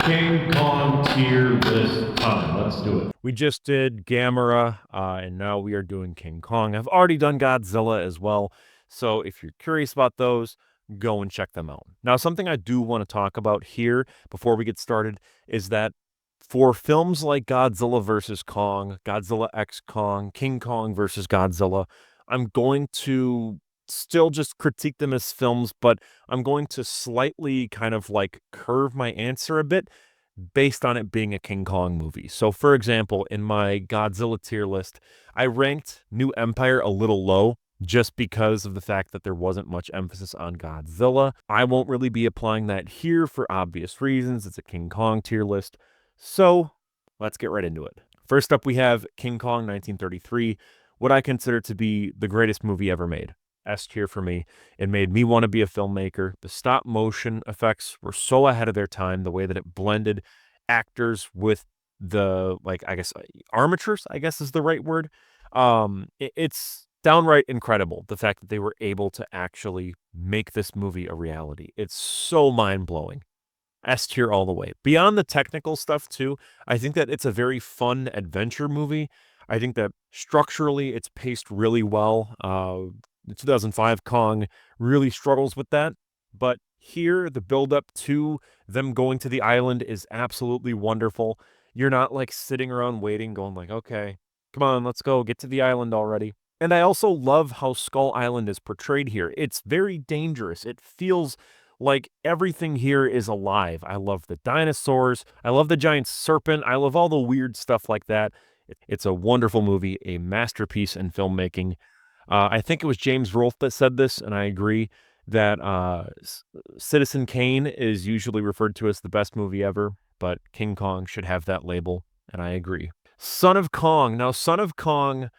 King Kong tier list time. Let's do it. We just did Gamera, and now we are doing King Kong. I've already done Godzilla as well, so if you're curious about those, go and check them out. Now, something I do want to talk about here before we get started is that for films like Godzilla vs. Kong, Godzilla X Kong, King Kong versus Godzilla, I'm going to still just critique them as films, but I'm going to slightly kind of like curve my answer a bit based on it being a King Kong movie. So, for example, in my Godzilla tier list, I ranked New Empire a little low just because of the fact that there wasn't much emphasis on Godzilla. I won't really be applying that here for obvious reasons. It's a King Kong tier list. So, let's get right into it. First up, we have King Kong 1933, what I consider to be the greatest movie ever made. S tier for me. It made me want to be a filmmaker. The stop motion effects were so ahead of their time, the way that it blended actors with the, like, I guess, armatures, I guess is the right word. It's downright incredible, the fact that they were able to actually make this movie a reality. It's so mind-blowing. S tier all the way. Beyond the technical stuff too, I think that it's a very fun adventure movie. I think that structurally it's paced really well. The 2005 Kong really struggles with that, but here the build up to them going to the island is absolutely wonderful. You're not like sitting around waiting going like, "Okay, come on, let's go get to the island already." And I also love how Skull Island is portrayed here. It's very dangerous. It feels like everything here is alive. I love the dinosaurs. I love the giant serpent. I love all the weird stuff like that. It's a wonderful movie, a masterpiece in filmmaking. I think it was James Rolfe that said this, and I agree that Citizen Kane is usually referred to as the best movie ever, but King Kong should have that label, and I agree. Son of Kong. Now, Son of Kong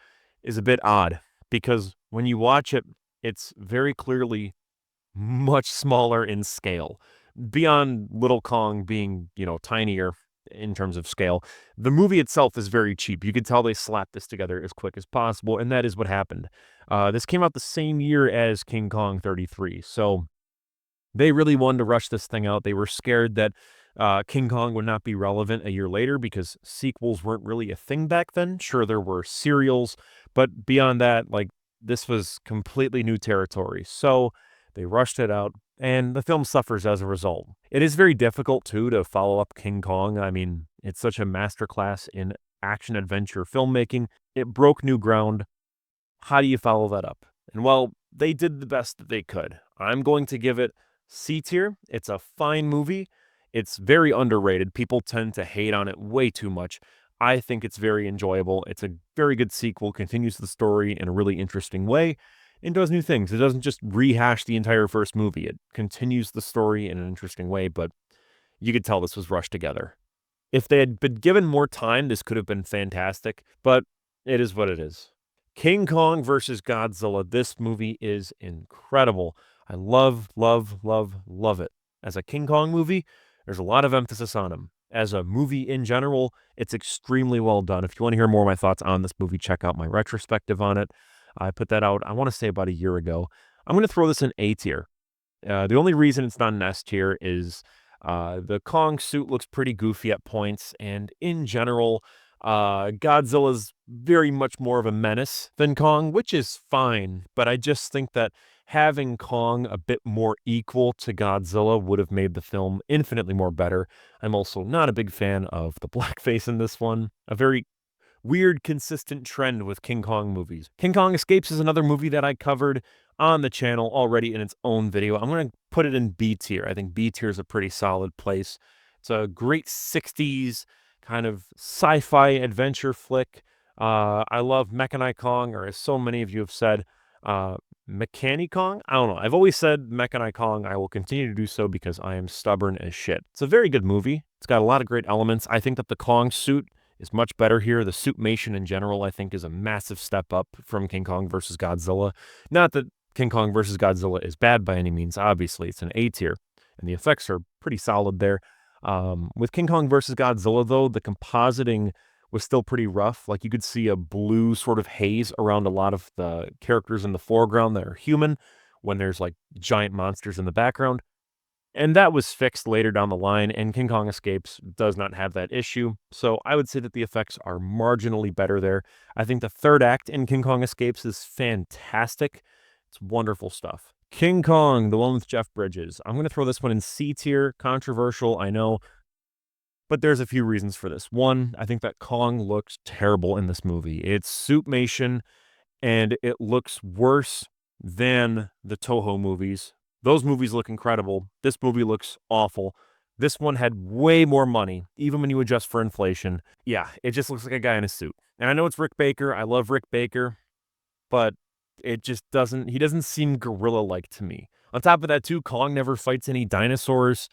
is a bit odd because when you watch it, it's very clearly much smaller in scale. Beyond Little Kong being, tinier in terms of scale, the movie itself is very cheap. You could tell they slapped this together as quick as possible, and that is what happened. This came out the same year as King Kong 33, so they really wanted to rush this thing out. They were scared that King Kong would not be relevant a year later because sequels weren't really a thing back then. Sure, there were serials, but beyond that, like, this was completely new territory. So they rushed it out, and the film suffers as a result. It is very difficult, too, to follow up King Kong. I mean, it's such a masterclass in action-adventure filmmaking. It broke new ground. How do you follow that up? And, well, they did the best that they could. I'm going to give it C tier. It's a fine movie. It's very underrated. People tend to hate on it way too much. I think it's very enjoyable. It's a very good sequel, continues the story in a really interesting way, and does new things. It doesn't just rehash the entire first movie. It continues the story in an interesting way, but you could tell this was rushed together. If they had been given more time, this could have been fantastic, but it is what it is. King Kong versus Godzilla. This movie is incredible. I love, love, love, love it. As a King Kong movie, there's a lot of emphasis on him. As a movie in general, it's extremely well done. If you want to hear more of my thoughts on this movie, check out my retrospective on it. I put that out, I want to say about a year ago. I'm going to throw this in A tier. The only reason it's not an S tier is the Kong suit looks pretty goofy at points, and in general, Godzilla's very much more of a menace than Kong, which is fine, but I just think that having Kong a bit more equal to Godzilla would have made the film infinitely more better. I'm also not a big fan of the blackface in this one, a very weird, consistent trend with King Kong movies. King Kong Escapes is another movie that I covered on the channel already in its own video. I'm going to put it in B tier. I think B tier is a pretty solid place. It's a great 60s kind of sci-fi adventure flick. I love Mechanai Kong, or as so many of you have said, Mechani Kong? I don't know. I've always said Mechanai Kong. I will continue to do so because I am stubborn as shit. It's a very good movie. It's got a lot of great elements. I think that the Kong suit is much better here. The suitmation in general, I think, is a massive step up from King Kong versus Godzilla. Not that King Kong versus Godzilla is bad by any means. Obviously, it's an A tier, and the effects are pretty solid there. With King Kong versus Godzilla, though, the compositing was still pretty rough. Like, you could see a blue sort of haze around a lot of the characters in the foreground that are human when there's like giant monsters in the background. And that was fixed later down the line, and King Kong Escapes does not have that issue. So I would say that the effects are marginally better there. I think the third act in King Kong Escapes is fantastic. It's wonderful stuff. King Kong, the one with Jeff Bridges. I'm going to throw this one in C tier. Controversial, I know, but there's a few reasons for this. One, I think that Kong looks terrible in this movie. It's Soupmation, and it looks worse than the Toho movies. Those movies look incredible. This movie looks awful. This one had way more money, even when you adjust for inflation. Yeah, it just looks like a guy in a suit. And I know it's Rick Baker. I love Rick Baker, but it just he doesn't seem gorilla-like to me. On top of that, too, Kong never fights any dinosaurs.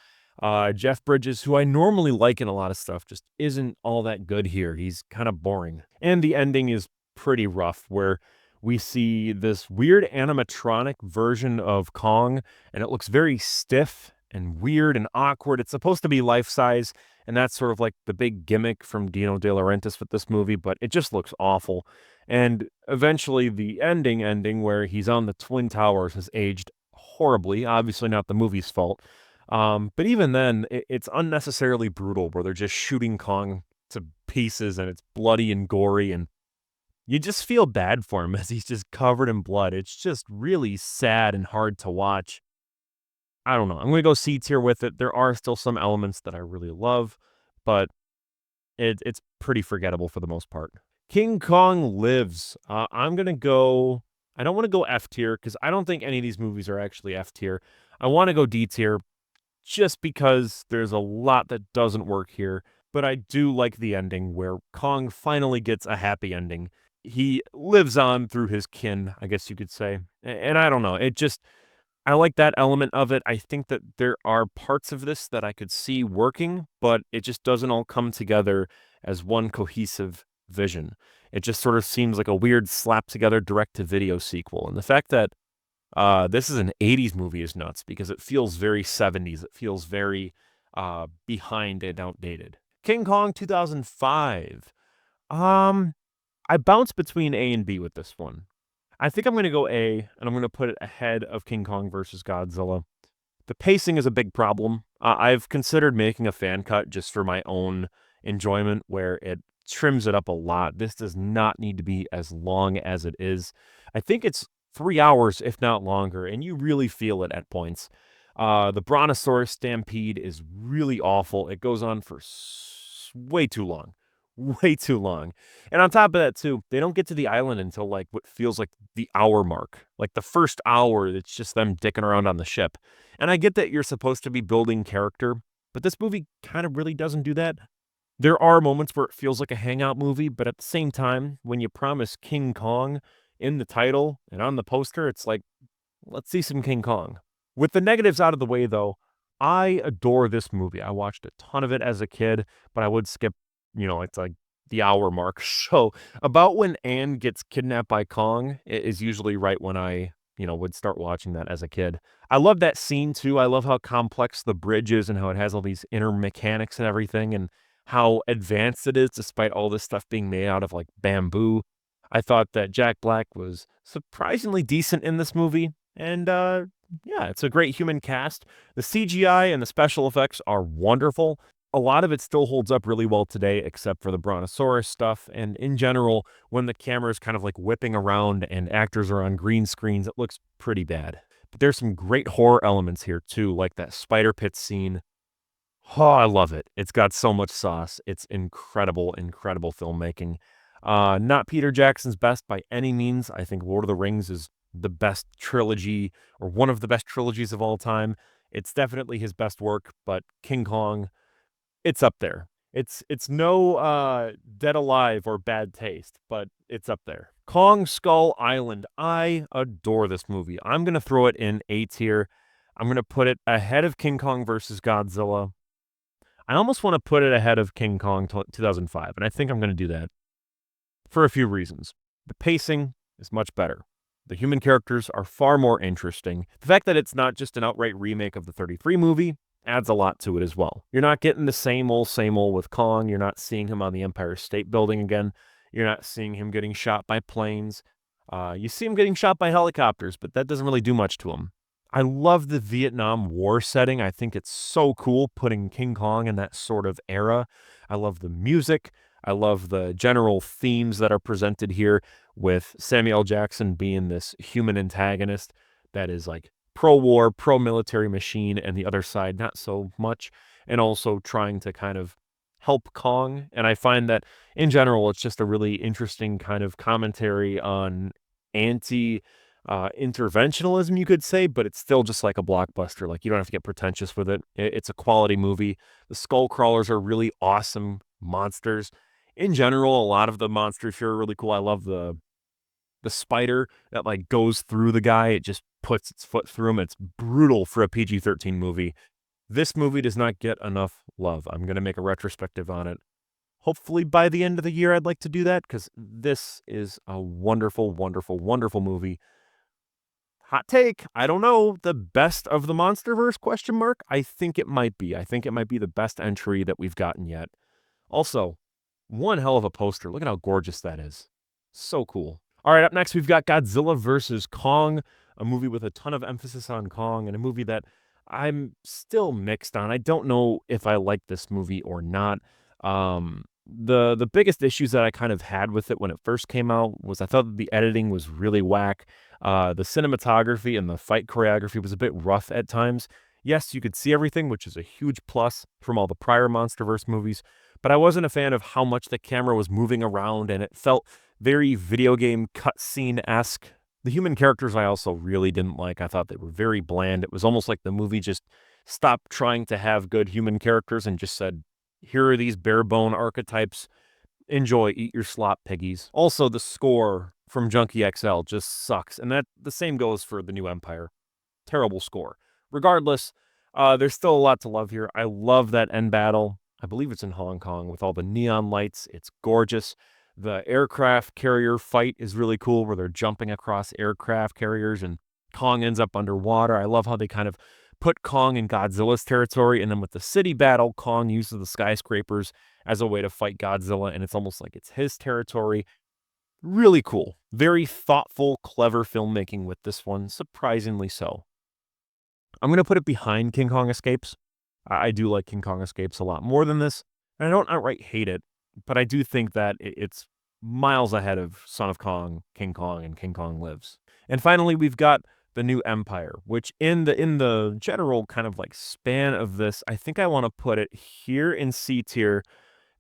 Jeff Bridges, who I normally like in a lot of stuff, just isn't all that good here. He's kind of boring. And the ending is pretty rough, where we see this weird animatronic version of Kong, and it looks very stiff and weird and awkward. It's supposed to be life-size, and that's sort of like the big gimmick from Dino De Laurentiis with this movie, but it just looks awful. And eventually the ending where he's on the Twin Towers has aged horribly, obviously not the movie's fault. But even then, it's unnecessarily brutal, where they're just shooting Kong to pieces, and it's bloody and gory, and you just feel bad for him as he's just covered in blood. It's just really sad and hard to watch. I don't know. I'm going to go C tier with it. There are still some elements that I really love, but it's pretty forgettable for the most part. King Kong Lives. I'm going to go... I don't want to go F tier, because I don't think any of these movies are actually F tier. I want to go D tier, just because there's a lot that doesn't work here. But I do like the ending, where Kong finally gets a happy ending. He lives on through his kin, I guess you could say. And I don't know. I like that element of it. I think that there are parts of this that I could see working, but it just doesn't all come together as one cohesive vision. It just sort of seems like a weird slap together direct to video sequel. And the fact that this is an 80s movie is nuts, because it feels very 70s. It feels very behind and outdated. King Kong 2005. I bounce between A and B with this one. I think I'm going to go A, and I'm going to put it ahead of King Kong versus Godzilla. The pacing is a big problem. I've considered making a fan cut just for my own enjoyment, where it trims it up a lot. This does not need to be as long as it is. I think it's 3 hours, if not longer, and you really feel it at points. The Brontosaurus stampede is really awful. It goes on for way too long. Way too long. And on top of that, too, they don't get to the island until like what feels like the hour mark. Like the first hour, it's just them dicking around on the ship. And I get that you're supposed to be building character, but this movie kind of really doesn't do that. There are moments where it feels like a hangout movie, but at the same time, when you promise King Kong in the title and on the poster, it's like, let's see some King Kong. With the negatives out of the way, though, I adore this movie. I watched a ton of it as a kid, but I would skip, it's like the hour mark. So about when Anne gets kidnapped by Kong is usually right when I, would start watching that as a kid. I love that scene too. I love how complex the bridge is and how it has all these inner mechanics and everything, and how advanced it is despite all this stuff being made out of like bamboo. I thought that Jack Black was surprisingly decent in this movie. And yeah, it's a great human cast. The CGI and the special effects are wonderful. A lot of it still holds up really well today, except for the Brontosaurus stuff. And in general, when the camera is kind of like whipping around and actors are on green screens, it looks pretty bad. But there's some great horror elements here too, like that spider pit scene. Oh, I love it. It's got so much sauce. It's incredible, incredible filmmaking. Not Peter Jackson's best by any means. I think Lord of the Rings is the best trilogy, or one of the best trilogies of all time. It's definitely his best work, but King Kong, it's up there. It's no Dead Alive or Bad Taste, but it's up there. Kong Skull Island. I adore this movie. I'm going to throw it in A tier. I'm going to put it ahead of King Kong versus Godzilla. I almost want to put it ahead of King Kong 2005, and I think I'm going to do that for a few reasons. The pacing is much better. The human characters are far more interesting. The fact that it's not just an outright remake of the 33 movie adds a lot to it as well. You're not getting the same old with Kong. You're not seeing him on the Empire State Building again. You're not seeing him getting shot by planes. You see him getting shot by helicopters, but that doesn't really do much to him. I love the Vietnam War setting. I think it's so cool putting King Kong in that sort of era. I love the music. I love the general themes that are presented here with Samuel L. Jackson being this human antagonist that is like pro-war, pro-military machine, and the other side not so much, and also trying to kind of help Kong. And I find that in general, it's just a really interesting kind of commentary on anti interventionalism, you could say, but it's still just like a blockbuster. Like, you don't have to get pretentious with it. It's a quality movie. The skull crawlers are really awesome monsters. In general, a lot of the monsters here are really cool. I love the spider that like goes through the guy. It just puts its foot through him. It's brutal for a PG-13 movie. This movie does not get enough love. I'm going to make a retrospective on it. Hopefully by the end of the year, I'd like to do that because this is a wonderful, wonderful, wonderful movie. Hot take, I don't know, the best of the Monsterverse, question mark? I think it might be. I think it might be the best entry that we've gotten yet. Also, one hell of a poster. Look at how gorgeous that is. So cool. All right, up next, we've got Godzilla vs. Kong, a movie with a ton of emphasis on Kong, and a movie that I'm still mixed on. I don't know if I like this movie or not. The biggest issues that I kind of had with it when it first came out was I thought that the editing was really whack. The cinematography and the fight choreography was a bit rough at times. Yes, you could see everything, which is a huge plus from all the prior MonsterVerse movies, but I wasn't a fan of how much the camera was moving around, and it felt very video game cutscene-esque. The human characters I also really didn't like. I thought they were very bland. It was almost like the movie just stopped trying to have good human characters and just said, here are these bare bone archetypes. Enjoy, eat your slop, piggies. Also, the score from Junkie XL just sucks, and that the same goes for the new Empire. Terrible score. Regardless, there's still a lot to love here. I love that end battle. I believe it's in Hong Kong with all the neon lights. It's gorgeous. The aircraft carrier fight is really cool where they're jumping across aircraft carriers and Kong ends up underwater. I love how they kind of put Kong in Godzilla's territory, and then with the city battle, Kong uses the skyscrapers as a way to fight Godzilla, and it's almost like it's his territory. Really cool. Very thoughtful, clever filmmaking with this one, surprisingly so. I'm going to put it behind King Kong Escapes. I do like King Kong Escapes a lot more than this, and I don't outright hate it, but I do think that it's miles ahead of Son of Kong, King Kong, and King Kong Lives. And finally, we've got the new Empire, which in the general kind of like span of this, I think I want to put it here in C tier,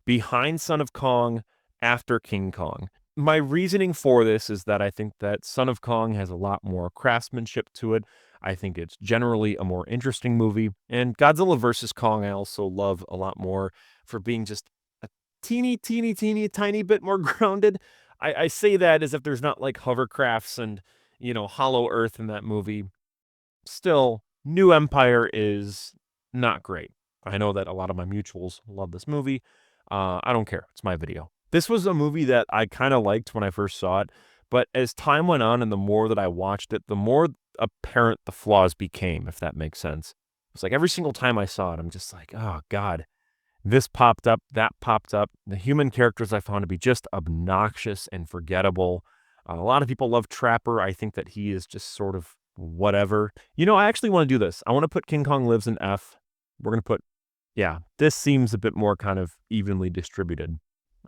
behind Son of Kong, after King Kong. My reasoning for this is that I think that Son of Kong has a lot more craftsmanship to it. I think it's generally a more interesting movie. And Godzilla vs. Kong, I also love a lot more for being just a teeny, teeny, teeny, tiny bit more grounded. I say that as if there's not like hovercrafts and, Hollow Earth in that movie. Still, New Empire is not great. I know that a lot of my mutuals love this movie. I don't care. It's my video. This was a movie that I kind of liked when I first saw it, but as time went on and the more that I watched it, the more apparent the flaws became, if that makes sense. It's like every single time I saw it, I'm just like, oh God, this popped up, that popped up. The human characters I found to be just obnoxious and forgettable. A lot of people love Trapper. I think that he is just sort of whatever. I actually want to do this. I want to put King Kong Lives in F. We're going to put, yeah, this seems a bit more kind of evenly distributed.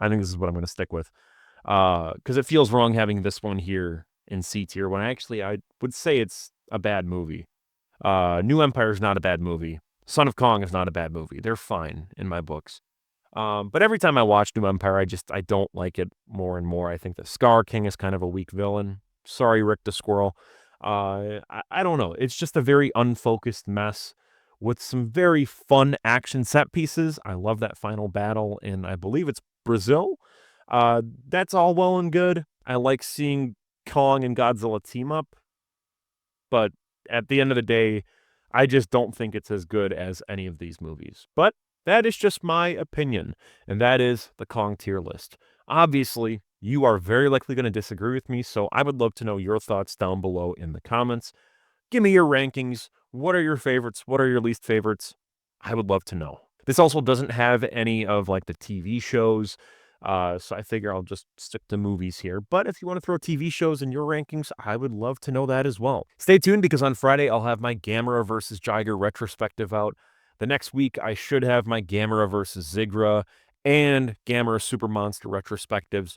I think this is what I'm going to stick with. Because it feels wrong having this one here in C tier when I would say it's a bad movie. New Empire is not a bad movie. Son of Kong is not a bad movie. They're fine in my books. But every time I watch New Empire, I don't like it more and more. I think that Scar King is kind of a weak villain. Sorry, Rick the Squirrel. I don't know. It's just a very unfocused mess with some very fun action set pieces. I love that final battle in, I believe it's Brazil. That's all well and good. I like seeing Kong and Godzilla team up, but at the end of the day, I just don't think it's as good as any of these movies. But that is just my opinion, and that is the Kong tier list. Obviously, you are very likely going to disagree with me, so I would love to know your thoughts down below in the comments. Give me your rankings. What are your favorites? What are your least favorites? I would love to know. This also doesn't have any of like the TV shows So I figure I'll just stick to movies here. But if you want to throw TV shows in your rankings, I would love to know that as well. Stay tuned because on Friday, I'll have my Gamera versus Jiger retrospective out. The next week, I should have my Gamera versus Zigra and Gamera Super Monster retrospectives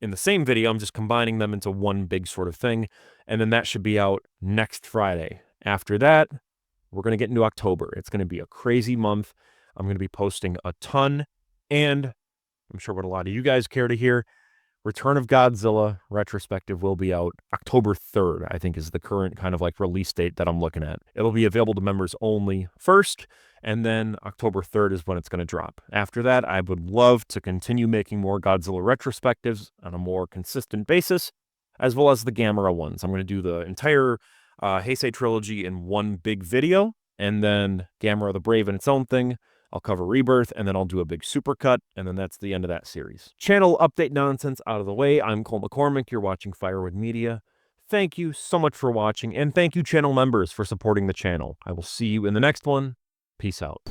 in the same video. I'm just combining them into one big sort of thing. And then that should be out next Friday. After that, we're going to get into October. It's going to be a crazy month. I'm going to be posting a ton. And I'm sure what a lot of you guys care to hear, Return of Godzilla retrospective will be out October 3rd, I think is the current kind of like release date that I'm looking at. It'll be available to members only first, and then October 3rd is when it's going to drop. After that, I would love to continue making more Godzilla retrospectives on a more consistent basis, as well as the Gamera ones. I'm going to do the entire Heisei trilogy in one big video, and then Gamera the Brave in its own thing. I'll cover Rebirth, and then I'll do a big supercut, and then that's the end of that series. Channel update nonsense out of the way. I'm Cole McCormick. You're watching Firewood Media. Thank you so much for watching, and thank you channel members for supporting the channel. I will see you in the next one. Peace out.